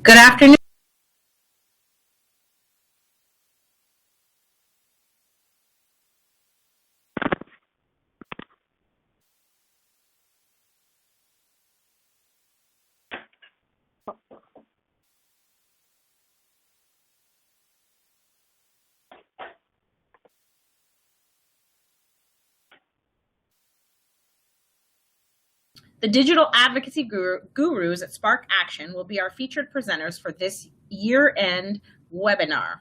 Good afternoon. The digital advocacy gurus at SparkAction will be our featured presenters for this year-end webinar.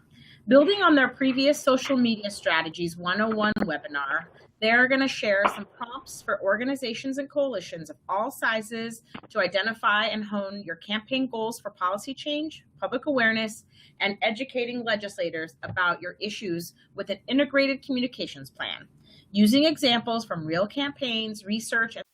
Building on their previous social media strategies 101 webinar, they're going to share some prompts for organizations and coalitions of all sizes to identify and hone your campaign goals for policy change, public awareness, and educating legislators about your issues with an integrated communications plan, using examples from real campaigns, research, and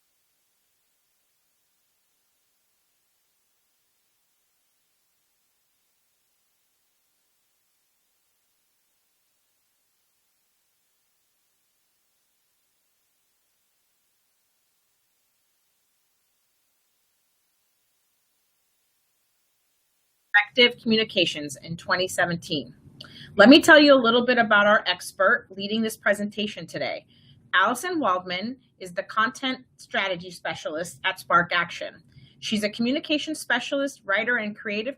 effective communications in 2017. Let me tell you a little bit about our expert leading this presentation today. Allison Waldman is the content strategy specialist at SparkAction. She's a communication specialist, writer, and creative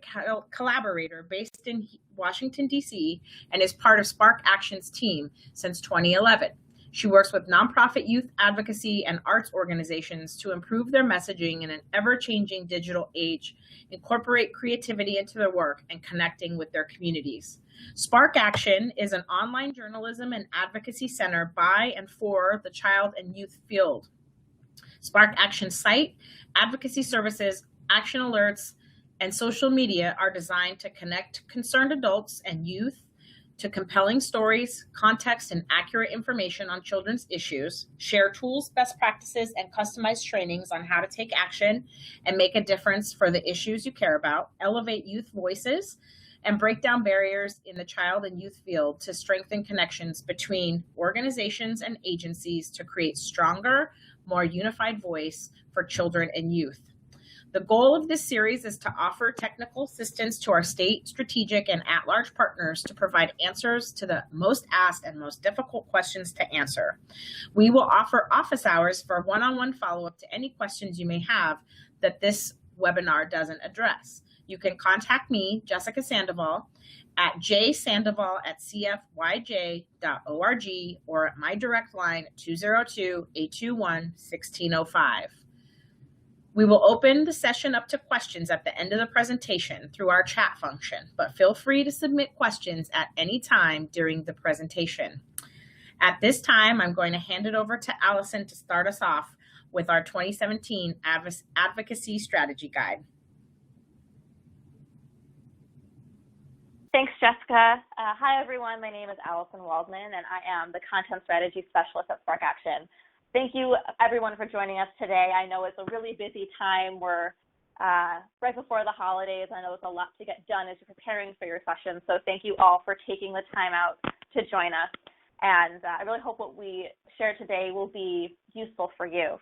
collaborator based in Washington, D.C., and is part of SparkAction's team since 2011. She works with nonprofit youth advocacy and arts organizations to improve their messaging in an ever-changing digital age, incorporate creativity into their work, and connecting with their communities. SparkAction is an online journalism and advocacy center by and for the child and youth field. SparkAction's site, advocacy services, action alerts, and social media are designed to connect concerned adults and youth to compelling stories, context, and accurate information on children's issues, share tools, best practices, and customized trainings on how to take action and make a difference for the issues you care about, elevate youth voices, and break down barriers in the child and youth field to strengthen connections between organizations and agencies to create stronger, more unified voice for children and youth. The goal of this series is to offer technical assistance to our state, strategic, and at-large partners to provide answers to the most asked and most difficult questions to answer. We will offer office hours for one-on-one follow-up to any questions you may have that this webinar doesn't address. You can contact me, Jessica Sandoval, at jsandoval@cfyj.org or at my direct line 202-821-1605. We will open the session up to questions at the end of the presentation through our chat function, but feel free to submit questions at any time during the presentation. At this time, I'm going to hand it over to Allison to start us off with our 2017 Advocacy Strategy Guide. Thanks, Jessica. Hi, everyone. My name is Allison Waldman, and I am the Content Strategy Specialist at SparkAction. Thank you, everyone, for joining us today. I know it's a really busy time. We're right before the holidays. I know it's a lot to get done as you're preparing for your session, so thank you all for taking the time out to join us. And I really hope what we share today will be useful for you.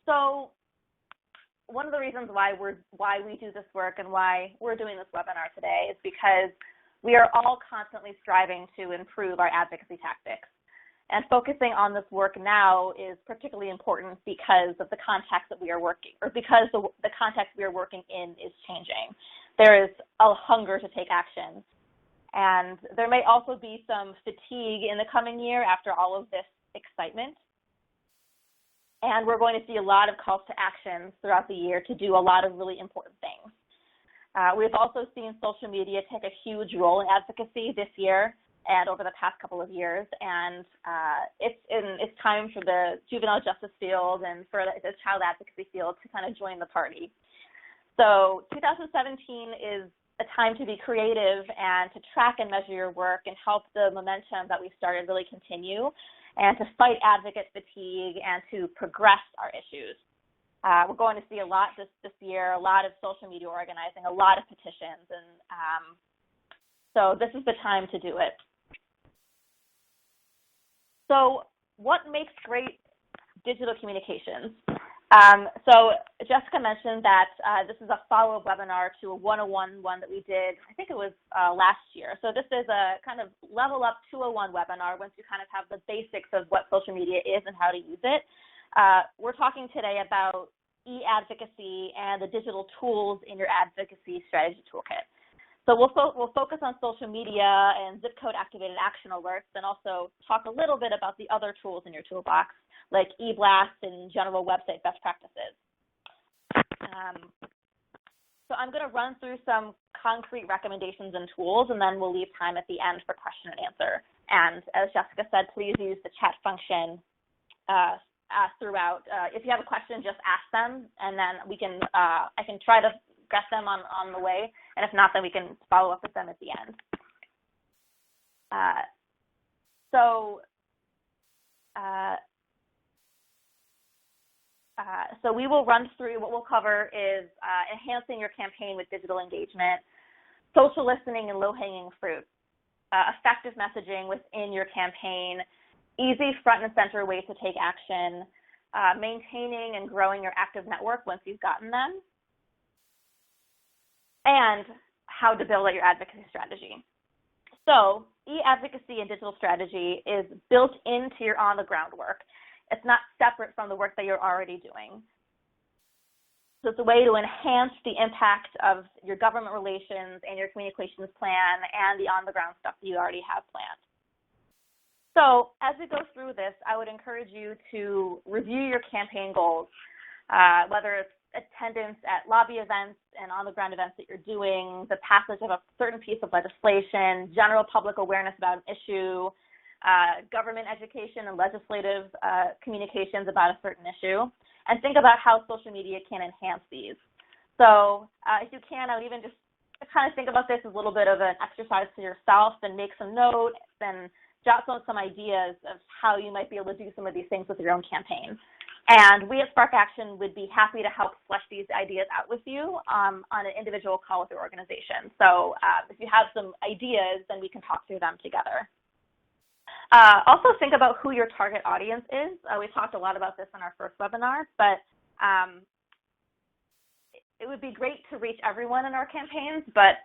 So one of the reasons why we do this work and why we're doing this webinar today is because we are all constantly striving to improve our advocacy tactics. And focusing on this work now is particularly important because of the context that we are working, or because the context we are working in is changing. There is a hunger to take action. And there may also be some fatigue in the coming year after all of this excitement. And we're going to see a lot of calls to action throughout the year to do a lot of really important things. We've also seen social media take a huge role in advocacy this year and over the past couple of years, and it's time for the juvenile justice field and for the child advocacy field to kind of join the party. So 2017 is a time to be creative and to track and measure your work and help the momentum that we started really continue, and to fight advocate fatigue and to progress our issues. We're going to see a lot this year, a lot of social media organizing, a lot of petitions, and so this is the time to do it. So what makes great digital communications? So Jessica mentioned that this is a follow-up webinar to a 101 one that we did, I think it was last year. So this is a kind of level up 201 webinar once you kind of have the basics of what social media is and how to use it. We're talking today about e-advocacy and the digital tools in your advocacy strategy toolkit. So we'll focus on social media and zip code activated action alerts, and also talk a little bit about the other tools in your toolbox, like e-blasts and general website best practices. So I'm going to run through some concrete recommendations and tools, and then we'll leave time at the end for question and answer. And as Jessica said, please use the chat function throughout. If you have a question, just ask them, and then we can I can try to get them on the way, and if not, then we can follow up with them at the end. So we will run through, what we'll cover is enhancing your campaign with digital engagement, social listening and low-hanging fruit, effective messaging within your campaign, easy front and center ways to take action, maintaining and growing your active network once you've gotten them, and how to build out your advocacy strategy. So e-advocacy and digital strategy is built into your on-the-ground work. It's not separate from the work that you're already doing. So it's a way to enhance the impact of your government relations and your communications plan and the on-the-ground stuff that you already have planned. So as we go through this, I would encourage you to review your campaign goals, whether it's attendance at lobby events and on-the-ground events that you're doing, the passage of a certain piece of legislation, general public awareness about an issue, government education and legislative communications about a certain issue, and think about how social media can enhance these. So if you can, I would even just kind of think about this as a little bit of an exercise for yourself, and make some notes and jot down some ideas of how you might be able to do some of these things with your own campaign. And we at SparkAction would be happy to help flesh these ideas out with you on an individual call with your organization. So if you have some ideas, then we can talk through them together. Also think about who your target audience is. We talked a lot about this in our first webinar, but it would be great to reach everyone in our campaigns, but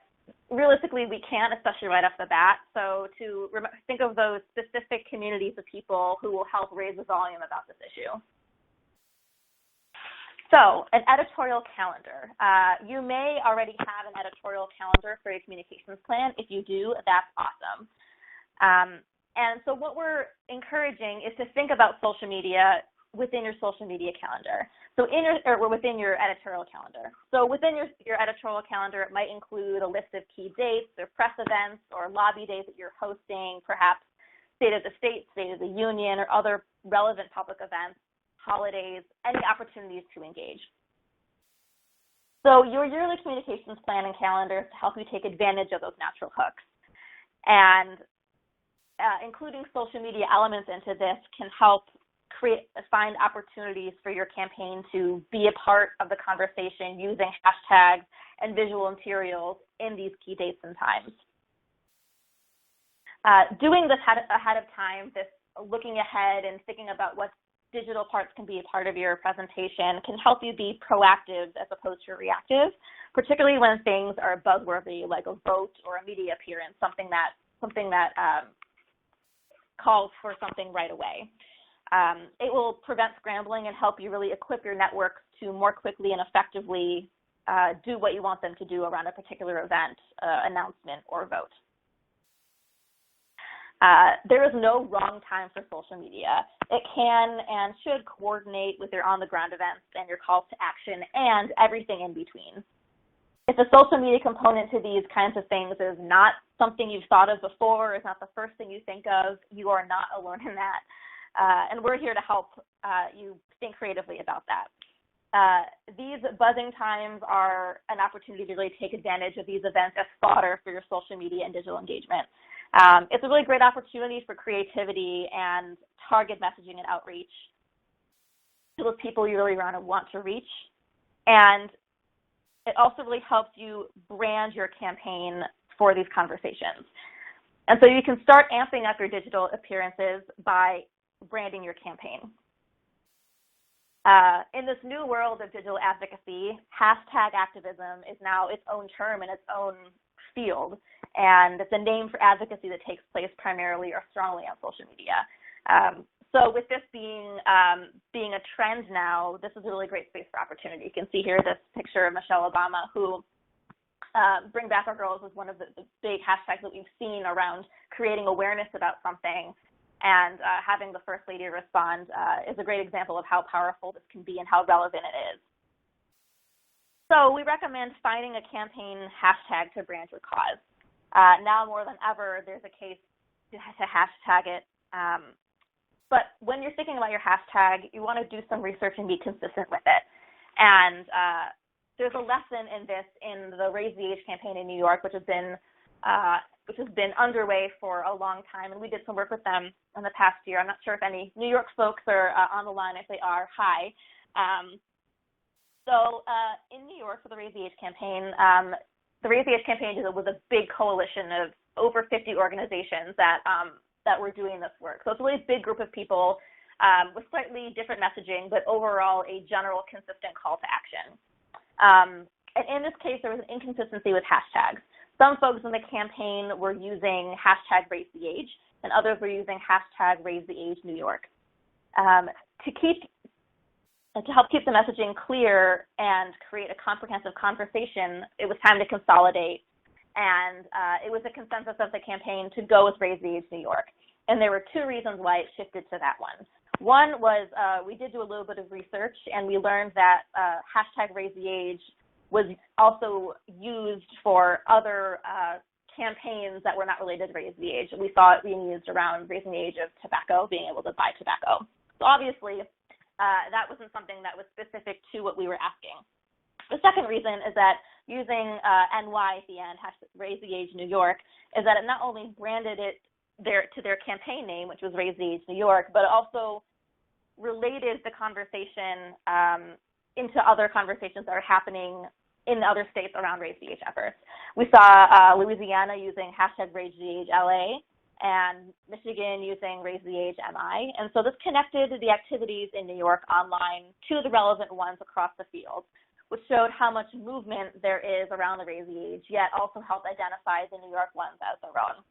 realistically we can't, especially right off the bat. So to think of those specific communities of people who will help raise the volume about this issue. So an editorial calendar. You may already have an editorial calendar for your communications plan. If you do, that's awesome. And so what we're encouraging is to think about social media within your social media calendar. So within your editorial calendar. So within your editorial calendar, it might include a list of key dates or press events or lobby days that you're hosting, perhaps State of the State, State of the Union, or other relevant public events, holidays, any opportunities to engage. So your yearly communications plan and calendar is to help you take advantage of those natural hooks. And including social media elements into this can help find opportunities for your campaign to be a part of the conversation using hashtags and visual materials in these key dates and times. Doing this ahead of time, this looking ahead and thinking about what digital parts can be a part of your presentation can help you be proactive as opposed to reactive, particularly when things are buzzworthy like a vote or a media appearance, something that calls for something right away. It will prevent scrambling and help you really equip your networks to more quickly and effectively do what you want them to do around a particular event, announcement, or vote. There is no wrong time for social media. It can and should coordinate with your on-the-ground events and your calls to action and everything in between. If the social media component to these kinds of things is not something you've thought of before, is not the first thing you think of, you are not alone in that. And we're here to help you think creatively about that. These buzzing times are an opportunity to really take advantage of these events as fodder for your social media and digital engagement. It's a really great opportunity for creativity and target messaging and outreach to those people you really want to reach. And it also really helps you brand your campaign for these conversations. And so you can start amping up your digital appearances by branding your campaign. In this new world of digital advocacy, hashtag activism is now its own term in its own field, and it's a name for advocacy that takes place primarily or strongly on social media. So with this being a trend now, this is a really great space for opportunity. You can see here this picture of Michelle Obama, who Bring Back Our Girls is one of the big hashtags that we've seen around creating awareness about something, and having the First Lady respond is a great example of how powerful this can be and how relevant it is. So we recommend finding a campaign hashtag to brand your cause. Now more than ever, there's a case to hashtag it. But when you're thinking about your hashtag, you want to do some research and be consistent with it. And there's a lesson in this in the Raise the Age campaign in New York, which has been underway for a long time, and we did some work with them in the past year. I'm not sure if any New York folks are on the line. If they are, hi. So in New York for the Raise the Age campaign, was a big coalition of over 50 organizations that were doing this work. So it's a really big group of people with slightly different messaging, but overall a general consistent call to action. And in this case, there was an inconsistency with hashtags. Some folks in the campaign were using hashtag Raise the Age, and others were using hashtag Raise the Age New York. To help keep the messaging clear and create a comprehensive conversation, it was time to consolidate, and it was a consensus of the campaign to go with Raise the Age New York. And there were two reasons why it shifted to that one. One was we did do a little bit of research, and we learned that hashtag Raise the Age was also used for other campaigns that were not related to Raise the Age. We saw it being used around raising the age of tobacco, being able to buy tobacco. So obviously, that wasn't something that was specific to what we were asking. The second reason is that using NY at the end, Raise the Age New York, is that it not only branded it to their campaign name, which was Raise the Age New York, but also related the conversation into other conversations that are happening in other states around Raise the Age efforts. We saw Louisiana using hashtag Raise the Age LA, and Michigan using Raise the Age MI. And so this connected the activities in New York online to the relevant ones across the field, which showed how much movement there is around the Raise the Age, yet also helped identify the New York ones as their own.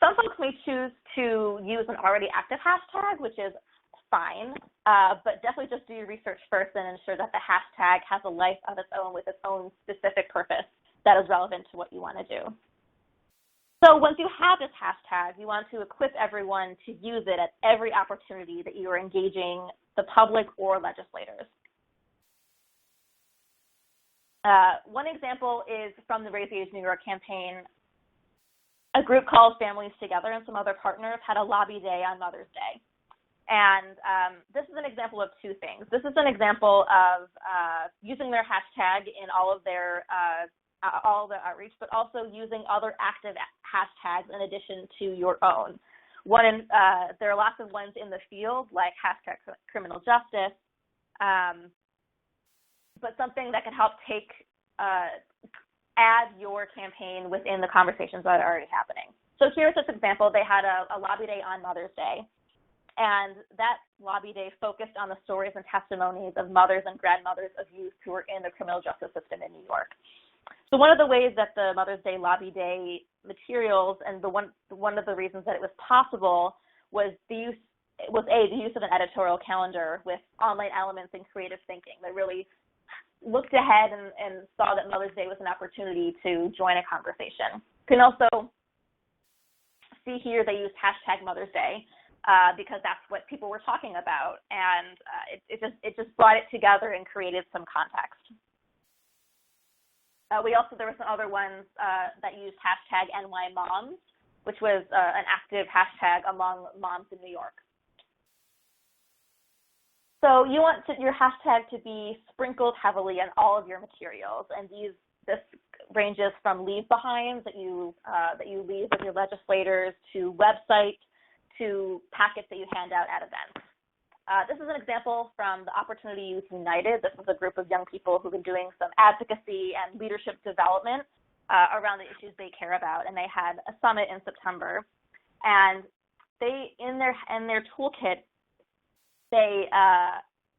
Some folks may choose to use an already active hashtag, which is fine, but definitely just do your research first and ensure that the hashtag has a life of its own with its own specific purpose that is relevant to what you want to do. So once you have this hashtag, you want to equip everyone to use it at every opportunity that you are engaging the public or legislators. One example is from the Raise the Age New York campaign. A group called Families Together and some other partners had a lobby day on Mother's Day. And this is an example of two things. This is an example of using their hashtag in all of their the outreach, but also using other active hashtags in addition to your own. There are lots of ones in the field, like hashtag criminal justice, but something that can help add your campaign within the conversations that are already happening. So here's this example. They had a lobby day on Mother's Day, and that lobby day focused on the stories and testimonies of mothers and grandmothers of youth who are in the criminal justice system in New York. So one of the ways that the Mother's Day Lobby Day materials, and one of the reasons that it was possible, was the use of an editorial calendar with online elements and creative thinking that really looked ahead and saw that Mother's Day was an opportunity to join a conversation. You can also see here they used hashtag Mother's Day because that's what people were talking about, and it just brought it together and created some context. There were some other ones that used hashtag NYMoms, which was an active hashtag among moms in New York. So you want your hashtag to be sprinkled heavily in all of your materials, and this ranges from leave behinds that you leave with your legislators to websites to packets that you hand out at events. This is an example from the Opportunity Youth United. This is a group of young people who've been doing some advocacy and leadership development around the issues they care about, and they had a summit in September. And they, in their toolkit, they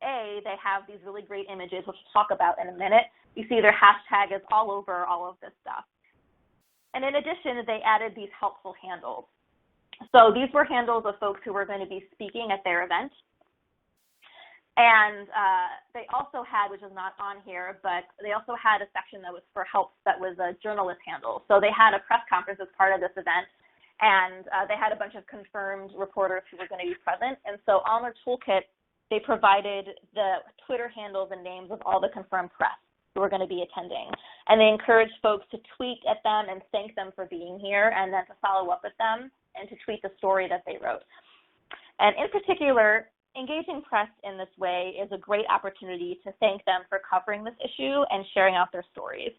they have these really great images, which we'll talk about in a minute. You see their hashtag is all over all of this stuff. And in addition, they added these helpful handles. So these were handles of folks who were going to be speaking at their event. And they also had, which is not on here, but they also had a section that was for help that was a journalist handle. So they had a press conference as part of this event, and they had a bunch of confirmed reporters who were going to be present. And so on their toolkit, they provided the Twitter handles and names of all the confirmed press who were going to be attending. And they encouraged folks to tweet at them and thank them for being here, and then to follow up with them and to tweet the story that they wrote. And in particular, engaging press in this way is a great opportunity to thank them for covering this issue and sharing out their stories.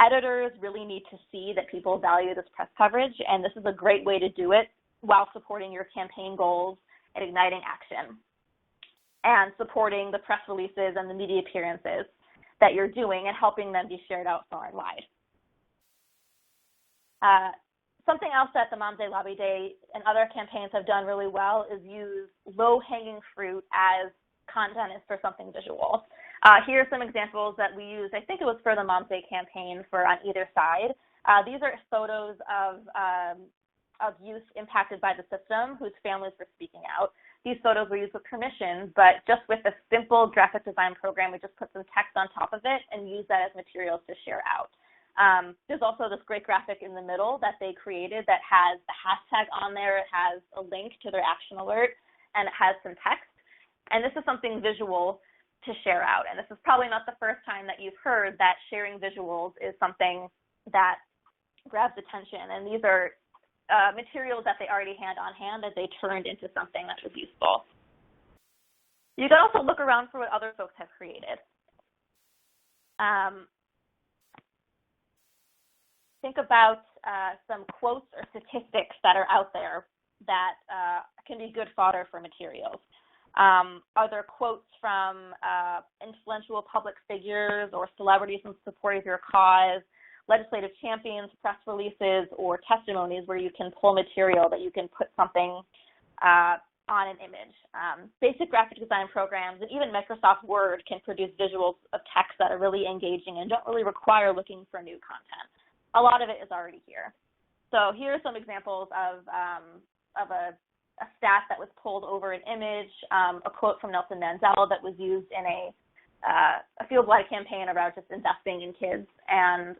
Editors really need to see that people value this press coverage, and this is a great way to do it while supporting your campaign goals and igniting action, and supporting the press releases and the media appearances that you're doing and helping them be shared out far and wide. Something else that the Moms Day Lobby Day and other campaigns have done really well is use low-hanging fruit as content is for something visual. Here are some examples that we used. I think it was for the Moms Day campaign for on either side. These are photos of youth impacted by the system whose families were speaking out. These photos were used with permission, but just with a simple graphic design program, we just put some text on top of it and use that as materials to share out. There's also this great graphic in the middle that they created that has the hashtag on there. It has a link to their action alert, and it has some text. And this is something visual to share out. And this is probably not the first time that you've heard that sharing visuals is something that grabs attention. And these are materials that they already had on hand that they turned into something that was useful. You can also look around for what other folks have created. Think about some quotes or statistics that are out there that can be good fodder for materials. Are there quotes from influential public figures or celebrities in support of your cause, legislative champions, press releases, or testimonies where you can pull material that you can put something on an image? Basic graphic design programs and even Microsoft Word can produce visuals of text that are really engaging and don't really require looking for new content. A lot of it is already here. So here are some examples of a stat that was pulled over an image, a quote from Nelson Mandela that was used in a field-wide campaign about just investing in kids. And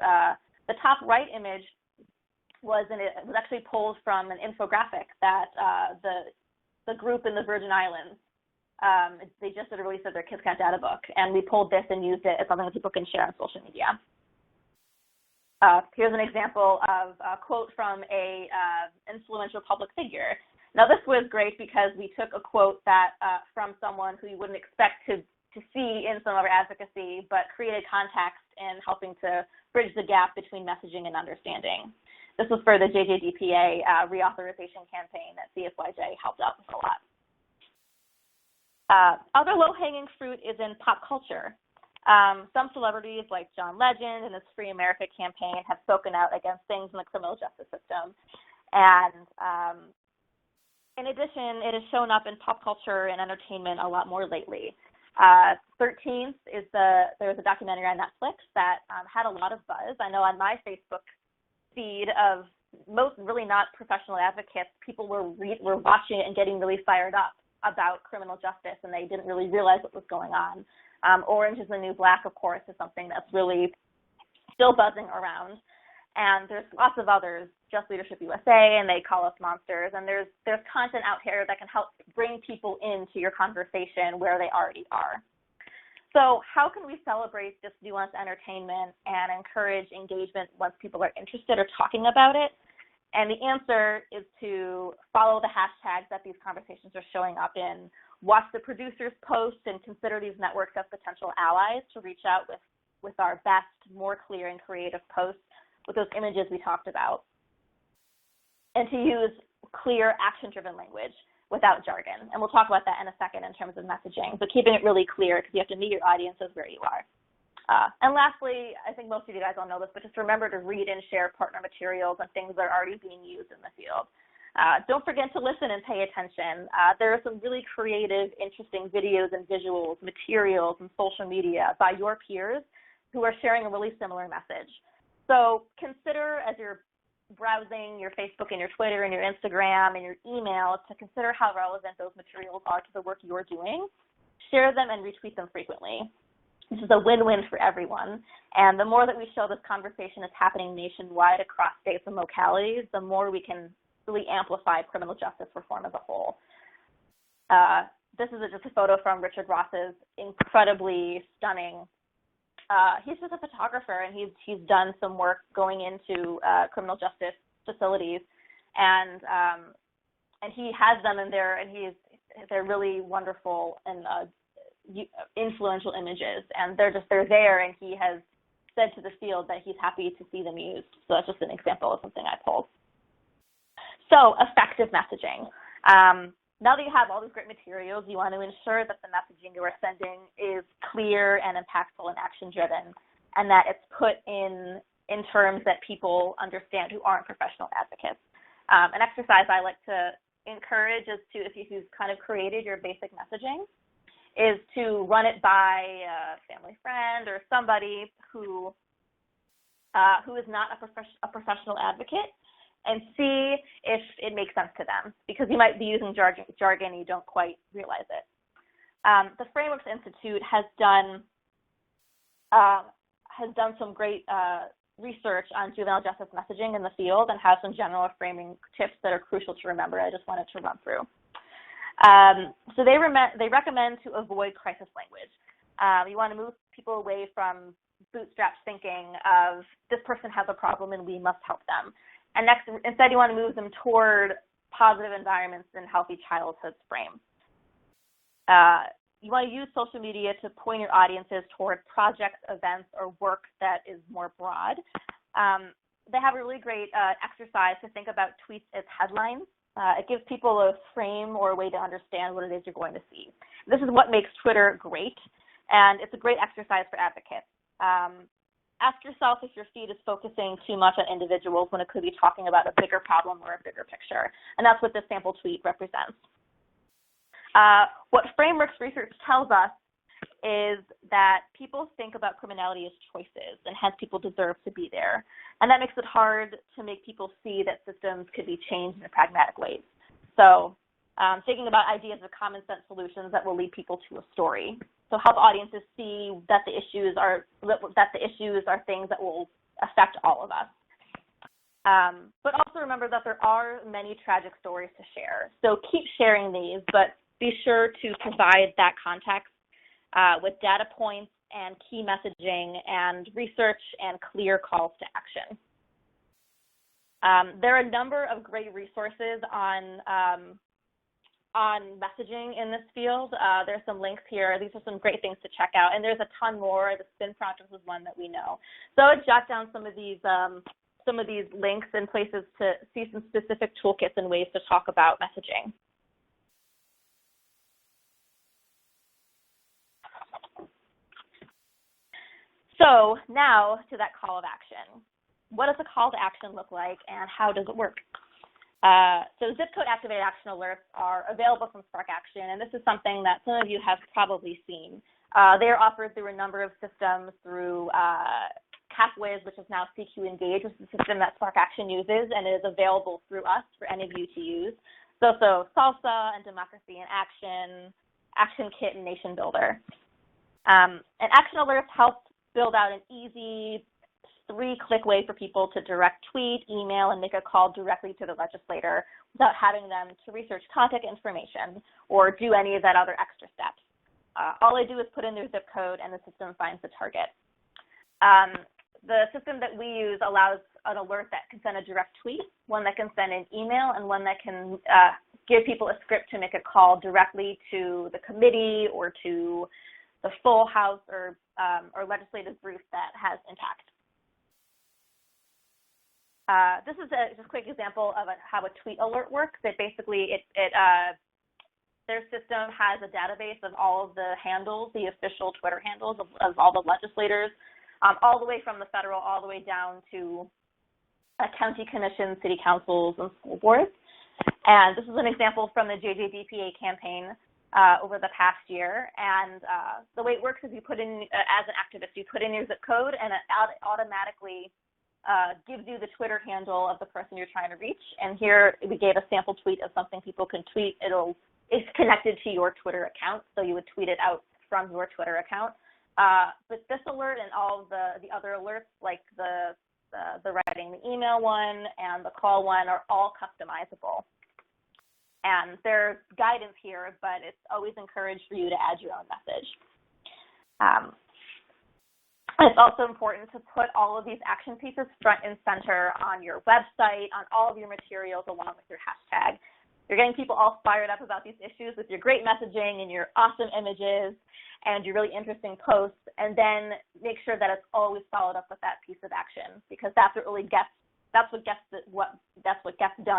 the top right image was actually pulled from an infographic that the group in the Virgin Islands, they just did a release of their Kids Count data book, and we pulled this and used it as something that people can share on social media. Here's an example of a quote from a influential public figure. Now, this was great because we took a quote that from someone who you wouldn't expect to see in some of our advocacy, but created context in helping to bridge the gap between messaging and understanding. This was for the JJDPA reauthorization campaign that CFYJ helped out with a lot. Other low-hanging fruit is in pop culture. Some celebrities like John Legend and his Free America campaign have spoken out against things in the criminal justice system. And in addition, it has shown up in pop culture and entertainment a lot more lately. 13th there's a documentary on Netflix that had a lot of buzz. I know on my Facebook feed of most really not professional advocates, people were watching it and getting really fired up about criminal justice, and they didn't really realize what was going on. Orange is the New Black, of course, is something that's really still buzzing around. And there's lots of others, Just Leadership USA, and They Call Us Monsters. And there's content out here that can help bring people into your conversation where they already are. So how can we celebrate this nuanced entertainment and encourage engagement once people are interested or talking about it? And the answer is to follow the hashtags that these conversations are showing up in, watch the producers' posts, and consider these networks as potential allies to reach out with our best, more clear and creative posts with those images we talked about, and to use clear, action-driven language without jargon. And we'll talk about that in a second in terms of messaging, but keeping it really clear because you have to meet your audiences where you are. And lastly, I think most of you guys all know this, but just remember to read and share partner materials and things that are already being used in the field. Don't forget to listen and pay attention. There are some really creative, interesting videos and visuals, materials, and social media by your peers who are sharing a really similar message. So consider, as you're browsing your Facebook and your Twitter and your Instagram and your email, to consider how relevant those materials are to the work you're doing. Share them and retweet them frequently. This is a win-win for everyone. And the more that we show this conversation is happening nationwide across states and localities, the more we can really amplify criminal justice reform as a whole. This is just a photo from Richard Ross's incredibly stunning. He's just a photographer, and he's done some work going into criminal justice facilities, and he has them in there, and they're really wonderful and influential images, and they're there, and he has said to the field that he's happy to see them used. So that's just an example of something I pulled. So effective messaging. Now that you have all these great materials, you want to ensure that the messaging you are sending is clear and impactful and action-driven, and that it's put in terms that people understand who aren't professional advocates. An exercise I like to encourage is to, if you've kind of created your basic messaging, is to run it by a family friend or somebody who is not a professional advocate, and see if it makes sense to them, because you might be using jargon and you don't quite realize it. The Frameworks Institute has done some great research on juvenile justice messaging in the field and has some general framing tips that are crucial to remember. I just wanted to run through. So they recommend to avoid crisis language. You want to move people away from bootstrap thinking of this person has a problem and we must help them. And instead you want to move them toward positive environments and healthy childhoods frame. You want to use social media to point your audiences toward projects, events, or work that is more broad. They have a really great exercise to think about tweets as headlines. It gives people a frame or a way to understand what it is you're going to see. This is what makes Twitter great, and it's a great exercise for advocates. Ask yourself if your feed is focusing too much on individuals when it could be talking about a bigger problem or a bigger picture, and that's what this sample tweet represents. What Frameworks research tells us is that people think about criminality as choices, and hence people deserve to be there. And that makes it hard to make people see that systems could be changed in pragmatic ways. So thinking about ideas of common sense solutions that will lead people to a story. So help audiences see that the issues are things that will affect all of us. But also remember that there are many tragic stories to share. So keep sharing these, but be sure to provide that context with data points and key messaging and research and clear calls to action. There are a number of great resources on messaging in this field. There's some links here. These are some great things to check out, and there's a ton more. The Spin Project is one that we know. So I would jot down some of these links and places to see some specific toolkits and ways to talk about messaging. So now to that call of action. What does a call to action look like, and how does it work? So zip code activated action alerts are available from SparkAction, and this is something that some of you have probably seen. They are offered through a number of systems, through CapWiz, which is now CQ Engage, which is the system that SparkAction uses, and it is available through us for any of you to use. So Salsa and Democracy in Action, Action Kit, and Nation Builder. And action alerts help build out an easy 3-click way for people to direct tweet, email, and make a call directly to the legislator without having them to research contact information or do any of that other extra steps. All they do is put in their zip code and the system finds the target. The system that we use allows an alert that can send a direct tweet, one that can send an email, and one that can give people a script to make a call directly to the committee or to the full House or legislative group that has impact. This is just a quick example of how a tweet alert works. It basically, their system has a database of all of the handles, the official Twitter handles of all the legislators, all the way from the federal, all the way down to county commissions, city councils, and school boards. And this is an example from the JJDPA campaign over the past year. And the way it works is you put in, as an activist, you put in your zip code and it automatically gives you the Twitter handle of the person you're trying to reach. And here we gave a sample tweet of something people can tweet. It's connected to your Twitter account, so you would tweet it out from your Twitter account. But this alert and all of the other alerts, like the writing the email one and the call one, are all customizable. And there's guidance here, but it's always encouraged for you to add your own message. It's also important to put all of these action pieces front and center on your website, on all of your materials, along with your hashtag. You're getting people all fired up about these issues with your great messaging and your awesome images and your really interesting posts, and then make sure that it's always followed up with that piece of action, because that's what really gets done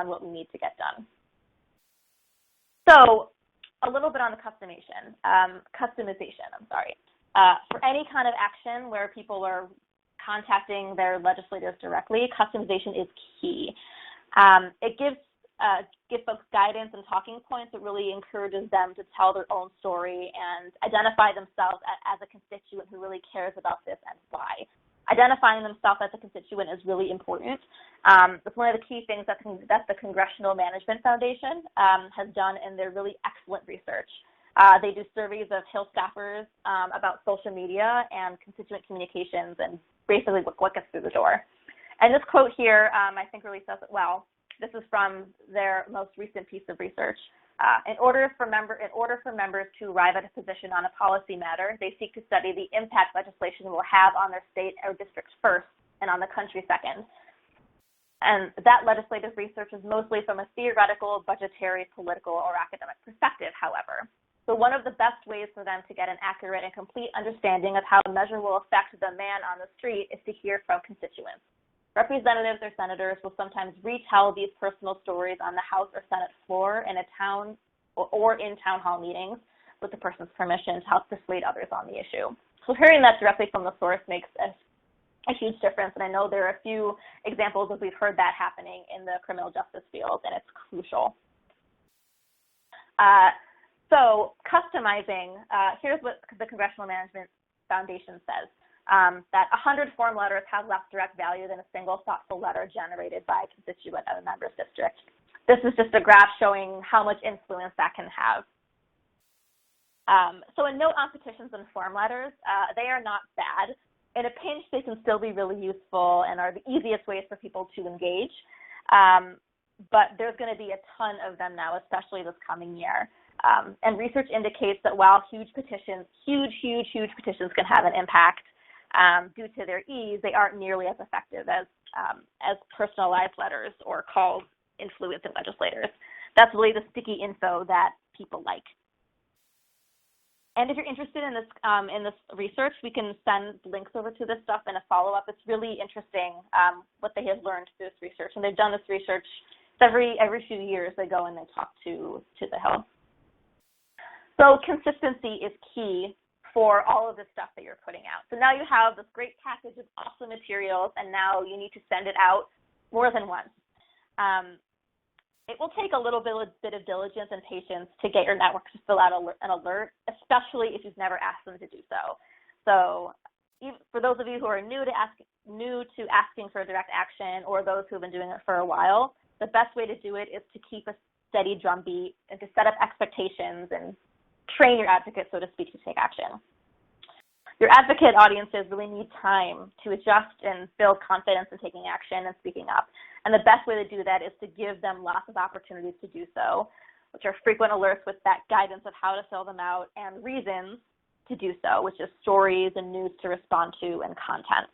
what we need to get done. So a little bit on the customization. For any kind of action where people are contacting their legislators directly, customization is key. It gives folks guidance and talking points. It really encourages them to tell their own story and identify themselves as a constituent who really cares about this and why. Identifying themselves as a constituent is really important. It's one of the key things that the Congressional Management Foundation has done in their really excellent research. They do surveys of Hill staffers about social media and constituent communications and basically what gets through the door. And this quote here, I think really says it well. This is from their most recent piece of research. In order for members to arrive at a position on a policy matter, they seek to study the impact legislation will have on their state or district first and on the country second. And that legislative research is mostly from a theoretical, budgetary, political, or academic perspective, however. So one of the best ways for them to get an accurate and complete understanding of how a measure will affect the man on the street is to hear from constituents. Representatives or senators will sometimes retell these personal stories on the House or Senate floor in a town or in town hall meetings with the person's permission to help persuade others on the issue. So hearing that directly from the source makes a huge difference, and I know there are a few examples of we've heard that happening in the criminal justice field, and it's crucial. So customizing, here's what the Congressional Management Foundation says. That 100 form letters have less direct value than a single thoughtful letter generated by a constituent of a member's district. This is just a graph showing how much influence that can have. So a note on petitions and form letters, they are not bad. In a pinch, they can still be really useful and are the easiest ways for people to engage. But there's going to be a ton of them now, especially this coming year. And research indicates that while huge petitions can have an impact, due to their ease, they aren't nearly as effective as personalized letters or calls influencing legislators. That's really the sticky info that people like. And if you're interested in this research, we can send links over to this stuff in a follow-up. It's really interesting what they have learned through this research, and they've done this research every few years. They go and they talk to the Hill. So consistency is key for all of the stuff that you're putting out. So now you have this great package of awesome materials, and now you need to send it out more than once. It will take a little bit of diligence and patience to get your network to fill out an alert, especially if you've never asked them to do so. So for those of you who are new to asking for direct action, or those who have been doing it for a while, the best way to do it is to keep a steady drumbeat and to set up expectations and train your advocates, so to speak, to take action. Your advocate audiences really need time to adjust and build confidence in taking action and speaking up. And the best way to do that is to give them lots of opportunities to do so, which are frequent alerts with that guidance of how to fill them out and reasons to do so, which is stories and news to respond to and content.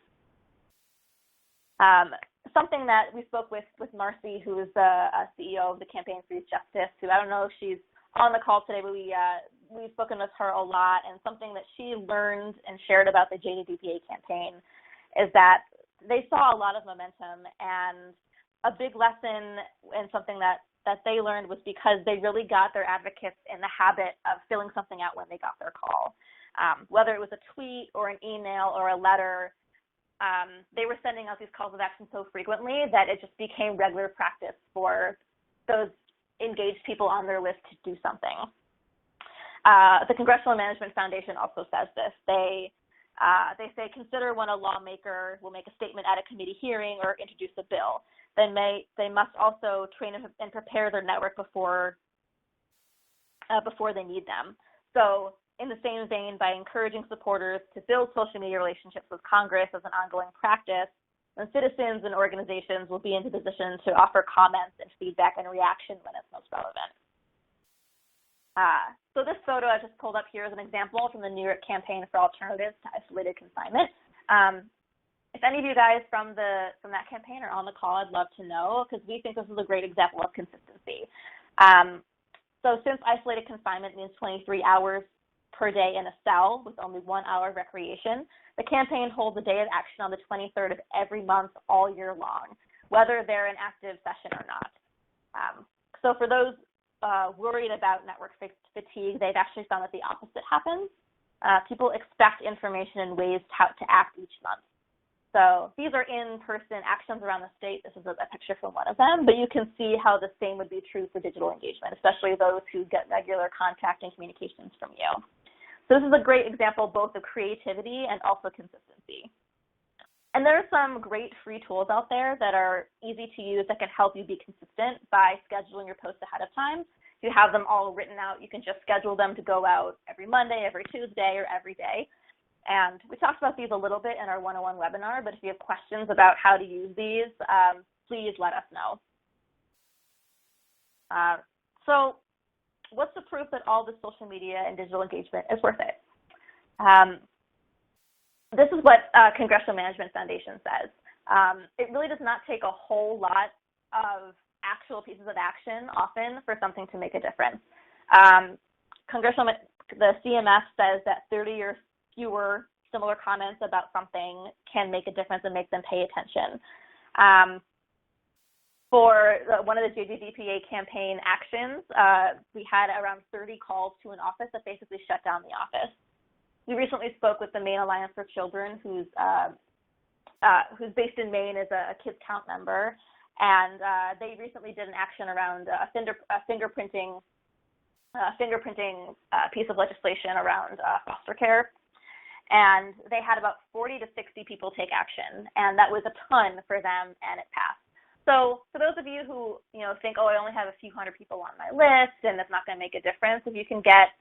Something that we spoke with Marcy, who is the CEO of the Campaign for Youth Justice, who I don't know if she's on the call today, but we've spoken with her a lot, and something that she learned and shared about the JDPA campaign is that they saw a lot of momentum, and a big lesson and something that they learned was because they really got their advocates in the habit of filling something out when they got their call. Whether it was a tweet or an email or a letter, they were sending out these calls of action so frequently that it just became regular practice for those engage people on their list to do something. The Congressional Management Foundation also says this. They say, consider when a lawmaker will make a statement at a committee hearing or introduce a bill. They must also train and prepare their network before they need them. So in the same vein, by encouraging supporters to build social media relationships with Congress as an ongoing practice, then citizens and organizations will be in the position to offer comments and feedback and reaction when it's most relevant. So this photo I just pulled up here is an example from the New York Campaign for Alternatives to Isolated Confinement. If any of you guys from that campaign are on the call, I'd love to know, because we think this is a great example of consistency. So since isolated confinement means 23 hours per day in a cell with only 1 hour of recreation, the campaign holds a day of action on the 23rd of every month all year long, whether they're in active session or not. So for those worried about network fatigue, they've actually found that the opposite happens. People expect information and ways to act each month. So these are in-person actions around the state. This is a picture from one of them, but you can see how the same would be true for digital engagement, especially those who get regular contact and communications from you. So this is a great example both of creativity and also consistency. And there are some great free tools out there that are easy to use that can help you be consistent by scheduling your posts ahead of time. If you have them all written out, you can just schedule them to go out every Monday, every Tuesday, or every day. And we talked about these a little bit in our 101 webinar, but if you have questions about how to use these, please let us know. So what's the proof that all this social media and digital engagement is worth it? This is what Congressional Management Foundation says. It really does not take a whole lot of actual pieces of action often for something to make a difference. The CMS says that 30 or fewer similar comments about something can make a difference and make them pay attention. For one of the JDDPA campaign actions, we had around 30 calls to an office that basically shut down the office. We recently spoke with the Maine Alliance for Children, who's based in Maine, as a Kids Count member, and they recently did an action around a fingerprinting piece of legislation around foster care. And they had about 40 to 60 people take action, and that was a ton for them, and it passed. So for those of you who think, oh, I only have a few hundred people on my list, and that's not going to make a difference, if you can get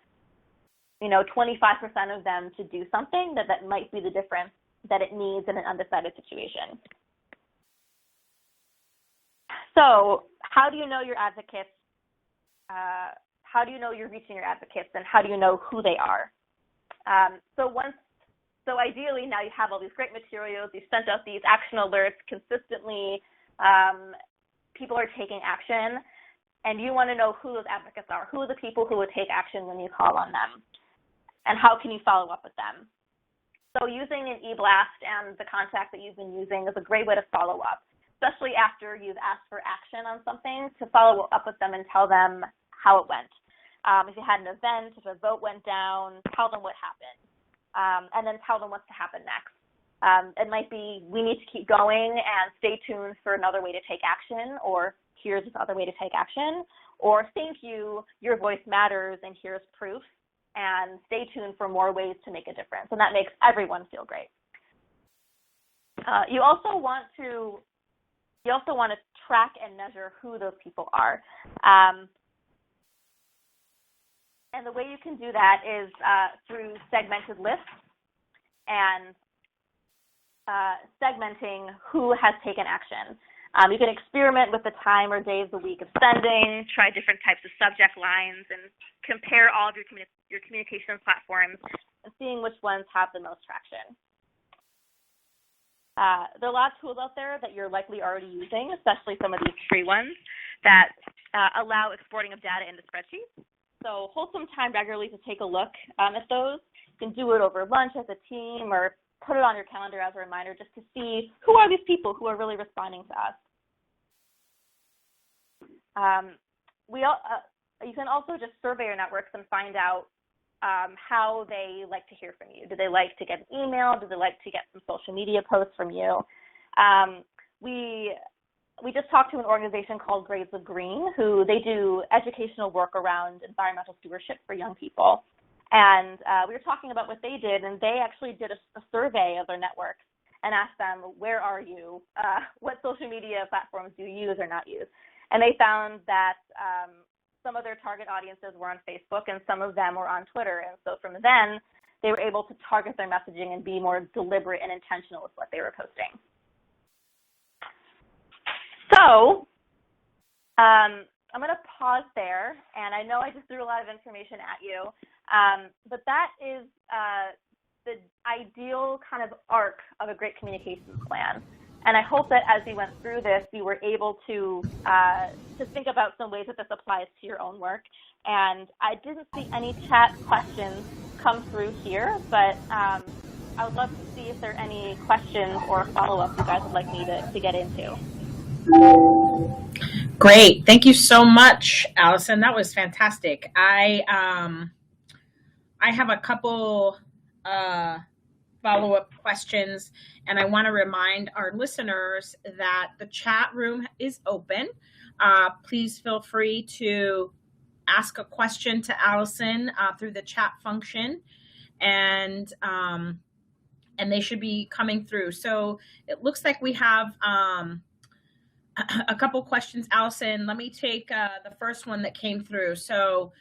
25% of them to do something, that might be the difference that it needs in an undecided situation. So how do you know your advocates? How do you know you're reaching your advocates, and how do you know who they are? So ideally, now you have all these great materials, you've sent out these action alerts consistently, people are taking action, and you want to know who those advocates are. Who are the people who would take action when you call on them? And how can you follow up with them? So using an e-blast and the contact that you've been using is a great way to follow up, especially after you've asked for action on something, to follow up with them and tell them how it went. If you had an event, if a vote went down, tell them what happened. And then tell them what's to happen next. It might be, we need to keep going and stay tuned for another way to take action, or here's this other way to take action, or thank you, your voice matters, and here's proof, and stay tuned for more ways to make a difference. And that makes everyone feel great. You also want to track and measure who those people are. And the way you can do that is through segmented lists and segmenting who has taken action. You can experiment with the time or days of the week of sending, try different types of subject lines, and compare all of your communication platforms and seeing which ones have the most traction. There are a lot of tools out there that you're likely already using, especially some of these free ones that allow exporting of data into spreadsheets. So hold some time regularly to take a look at those. You can do it over lunch as a team, or put it on your calendar as a reminder, just to see who are these people who are really responding to us. You can also just survey your networks and find out how they like to hear from you. Do they like to get an email? Do they like to get some social media posts from you? we just talked to an organization called Grades of Green, who they do educational work around environmental stewardship for young people. And we were talking about what they did, and they actually did a survey of their networks and asked them, where are you? What social media platforms do you use or not use? And they found that some of their target audiences were on Facebook and some of them were on Twitter. And so from then, they were able to target their messaging and be more deliberate and intentional with what they were posting. So I'm going to pause there, and I know I just threw a lot of information at you, but that is the ideal kind of arc of a great communications plan. And I hope that as you went through this, you were able to think about some ways that this applies to your own work. And I didn't see any chat questions come through here, but I would love to see if there are any questions or follow-ups you guys would like me to get into. Great. Thank you so much, Allison. That was fantastic. I have a couple follow-up questions, and I want to remind our listeners that the chat room is open. Please feel free to ask a question to Allison through the chat function, and they should be coming through. So it looks like we have a couple questions, Allison. Let me take the first one that came through. So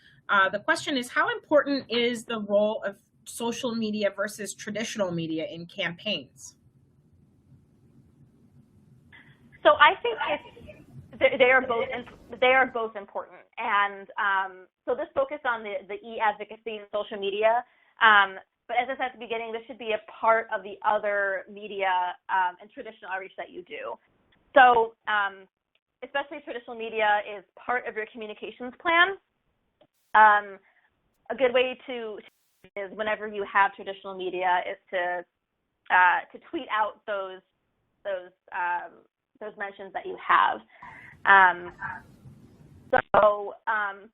the question is, how important is the role of social media versus traditional media in campaigns? So I think they are both important. And so this focus on the e-advocacy and social media, but as I said at the beginning, this should be a part of the other media and traditional outreach that you do. So especially traditional media is part of your communications plan. A good way to is whenever you have traditional media is to tweet out those mentions that you have. So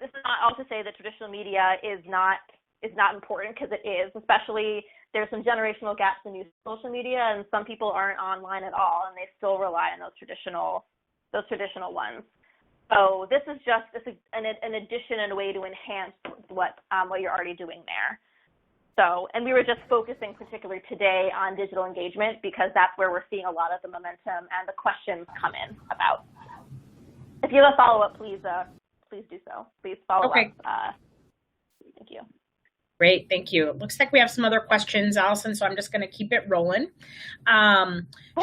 this is not all to say that traditional media is not important, because it is. Especially there's some generational gaps in use of social media, and some people aren't online at all, and they still rely on those traditional ones. So this is just an addition and a way to enhance what you're already doing there. So, and we were just focusing particularly today on digital engagement because that's where we're seeing a lot of the momentum and the questions come in about. If you have a follow-up, please do so. Please follow up. Thank you. Great, thank you. It looks like we have some other questions, Allison, so I'm just going to keep it rolling.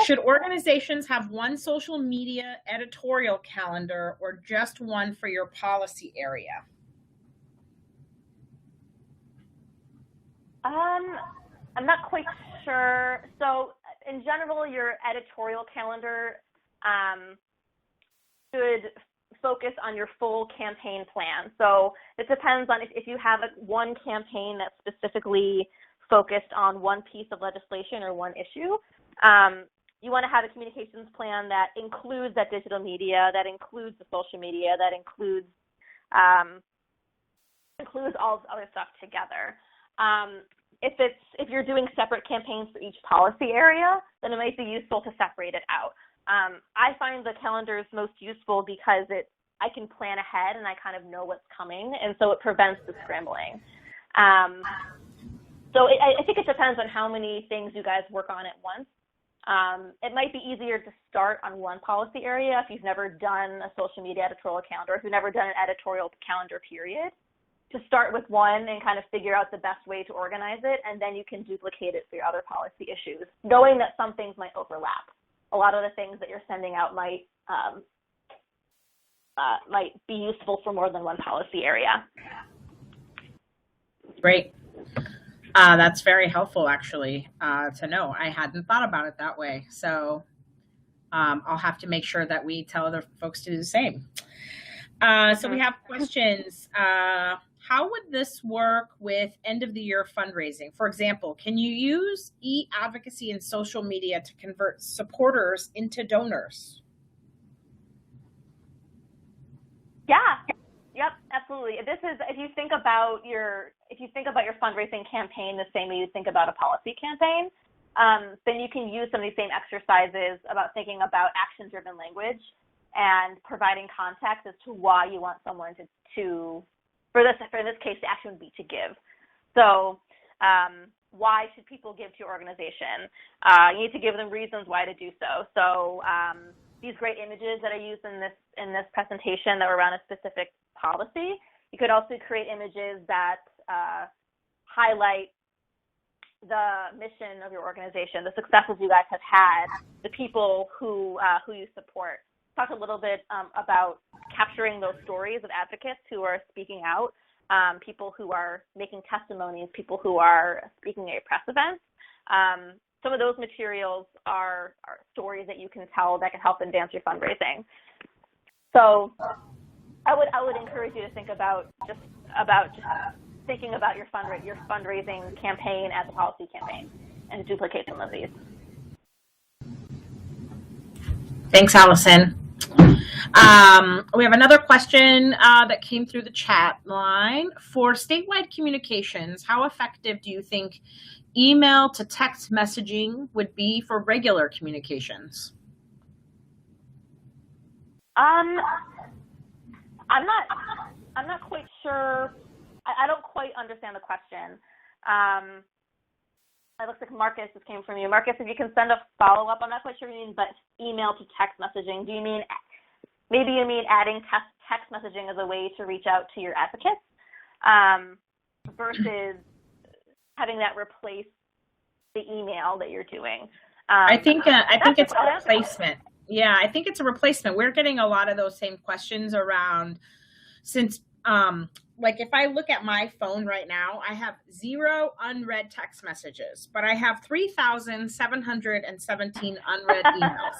Should organizations have one social media editorial calendar or just one for your policy area? I'm not quite sure. So in general, your editorial calendar should focus on your full campaign plan. So it depends on if you have one campaign that's specifically focused on one piece of legislation or one issue. You want to have a communications plan that includes that digital media, that includes the social media, that includes all this other stuff together. If you're doing separate campaigns for each policy area, then it might be useful to separate it out. I find the calendar is most useful because I can plan ahead and I kind of know what's coming, and so it prevents the scrambling. So I think it depends on how many things you guys work on at once. It might be easier to start on one policy area if you've never done a social media editorial calendar, if you've never done an editorial calendar period, to start with one and kind of figure out the best way to organize it, and then you can duplicate it for your other policy issues, knowing that some things might overlap. A lot of the things that you're sending out might be useful for more than one policy area. Great. That's very helpful, actually, to know. I hadn't thought about it that way. So I'll have to make sure that we tell other folks to do the same. So we have questions. How would this work with end of the year fundraising? For example, can you use e-advocacy and social media to convert supporters into donors? Yeah. Yep, absolutely. This is if you think about your fundraising campaign the same way you think about a policy campaign, then you can use some of these same exercises about thinking about action-driven language and providing context as to why you want someone to for this case, the action would be to give. So why should people give to your organization? You need to give them reasons why to do so. So these great images that I used in this presentation that were around a specific policy, you could also create images that highlight the mission of your organization, the successes you guys have had, the people who you support. Talk a little bit about capturing those stories of advocates who are speaking out, people who are making testimonies, people who are speaking at press events. Some of those materials are stories that you can tell that can help advance your fundraising. So I would encourage you to think about just thinking about your fundraising campaign as a policy campaign and duplicate some of these. Thanks, Allison. We have another question that came through the chat line. For statewide communications, how effective do you think email to text messaging would be for regular communications? I'm not quite sure. I don't quite understand the question. It looks like Marcus, this came from you. Marcus, if you can send a follow-up, I'm not quite sure what you mean, but email to text messaging. Do you mean, maybe you mean adding text messaging as a way to reach out to your advocates versus having that replace the email that you're doing? I think it's a replacement. Yeah, I think it's a replacement. We're getting a lot of those same questions around since like if I look at my phone right now, I have 0 unread text messages, but I have 3,717 unread emails.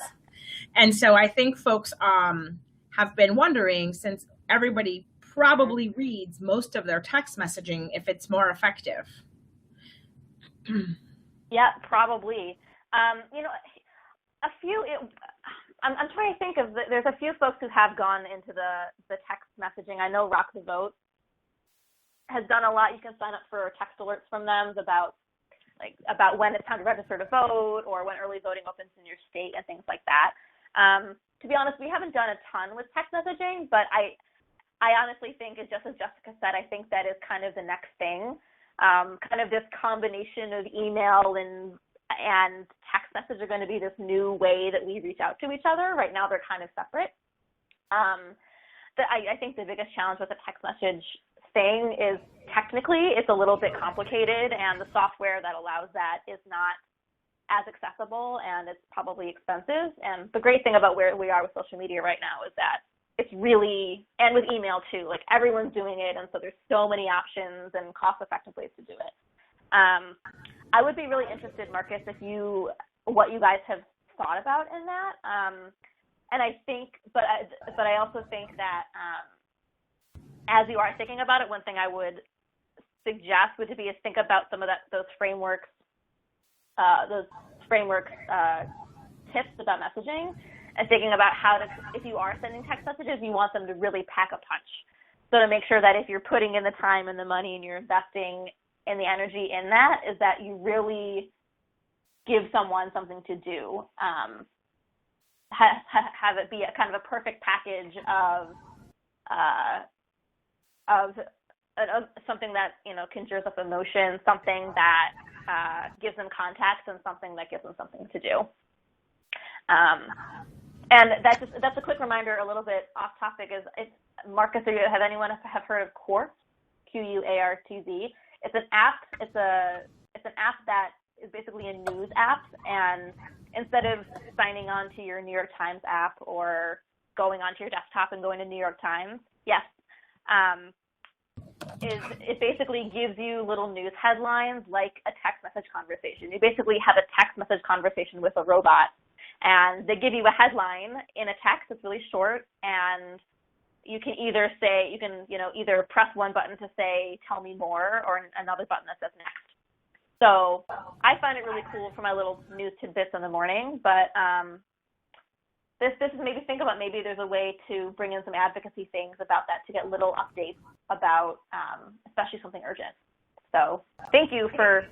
And so I think folks have been wondering, since everybody probably reads most of their text messaging, if it's more effective. Yeah, probably. I'm trying to think of, there's a few folks who have gone into the text messaging. I know Rock the Vote has done a lot. You can sign up for text alerts from them about when it's time to register to vote or when early voting opens in your state and things like that. To be honest, we haven't done a ton with text messaging, but I honestly think, just as Jessica said, I think that is kind of the next thing. Kind of this combination of email and text message are going to be this new way that we reach out to each other. Right now, they're kind of separate. I think the biggest challenge with the text message thing is technically it's a little bit complicated, and the software that allows that is not as accessible, and it's probably expensive. And the great thing about where we are with social media right now is that it's really, and with email too, like everyone's doing it, and so there's so many options and cost-effective ways to do it. I would be really interested, Marcus, what you guys have thought about in that. And I think, but I also think that as you are thinking about it, one thing I would suggest would be to think about some of those frameworks tips about messaging, and thinking about how to, if you are sending text messages, you want them to really pack a punch. So to make sure that if you're putting in the time and the money and you're investing in the energy in that, is that you really give someone something to do. Have it be a kind of a perfect package of something that, conjures up emotion, something that gives them context, and something that gives them something to do. And that's a quick reminder, a little bit off topic, is Marcus, have anyone have heard of Quartz? QUARTZ. It's an app. It's an app that is basically a news app, and instead of signing on to your New York Times app or going onto your desktop and going to New York Times, it basically gives you little news headlines like a text message conversation. You basically have a text message conversation with a robot, and they give you a headline in a text that's really short, and you can either either press one button to say, tell me more, or another button that says next. So I find it really cool for my little news tidbits in the morning, but this is maybe think about, maybe there's a way to bring in some advocacy things about that to get little updates about, especially something urgent. So thank you for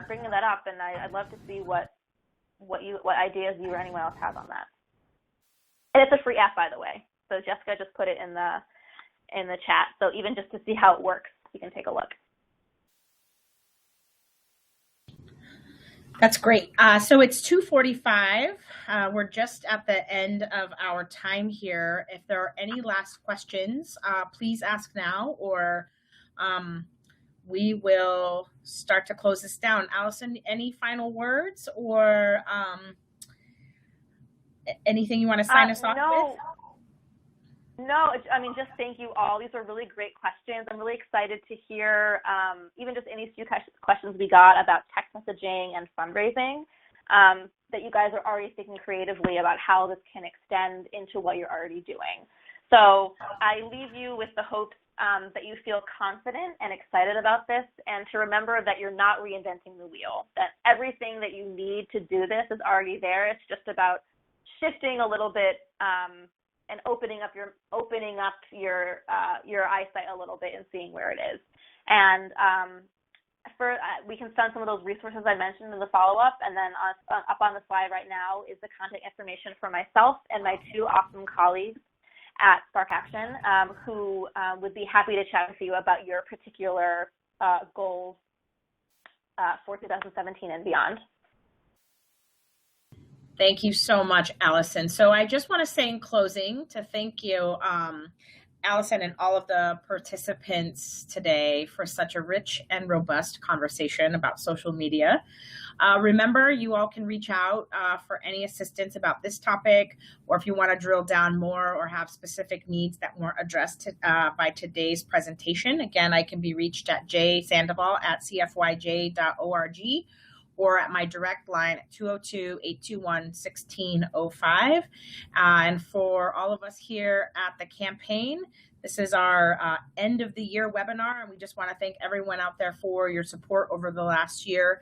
bringing that up, and I'd love to see what ideas you or anyone else has on that. And it's a free app, by the way. So Jessica just put it in the chat. So even just to see how it works, you can take a look. That's great. So it's 2:45. We're just at the end of our time here. If there are any last questions, please ask now, or we will start to close this down. Allison, any final words or anything you want to sign us off with? No, I mean, just thank you all. These are really great questions. I'm really excited to hear even just any few questions we got about text messaging and fundraising, that you guys are already thinking creatively about how this can extend into what you're already doing. So I leave you with the hopes that you feel confident and excited about this, and to remember that you're not reinventing the wheel, that everything that you need to do this is already there. It's just about shifting a little bit and opening up your eyesight a little bit and seeing where it is. And we can send some of those resources I mentioned in the follow-up, and then up on the slide right now is the contact information for myself and my two awesome colleagues at SparkAction, who would be happy to chat with you about your particular goals for 2017 and beyond. Thank you so much, Allison. So I just want to say in closing to thank you, Allison, and all of the participants today for such a rich and robust conversation about social media. Remember, you all can reach out for any assistance about this topic, or if you want to drill down more or have specific needs that weren't addressed by today's presentation. Again, I can be reached at jsandoval@cfyj.org, or at my direct line at 202-821-1605. And for all of us here at the campaign, this is our end of the year webinar, and we just want to thank everyone out there for your support over the last year,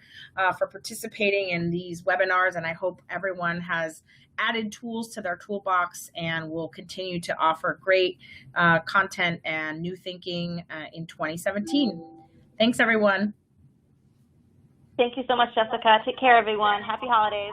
for participating in these webinars. And I hope everyone has added tools to their toolbox and will continue to offer great content and new thinking in 2017. Thanks, everyone. Thank you so much, Jessica. Take care, everyone. Happy holidays.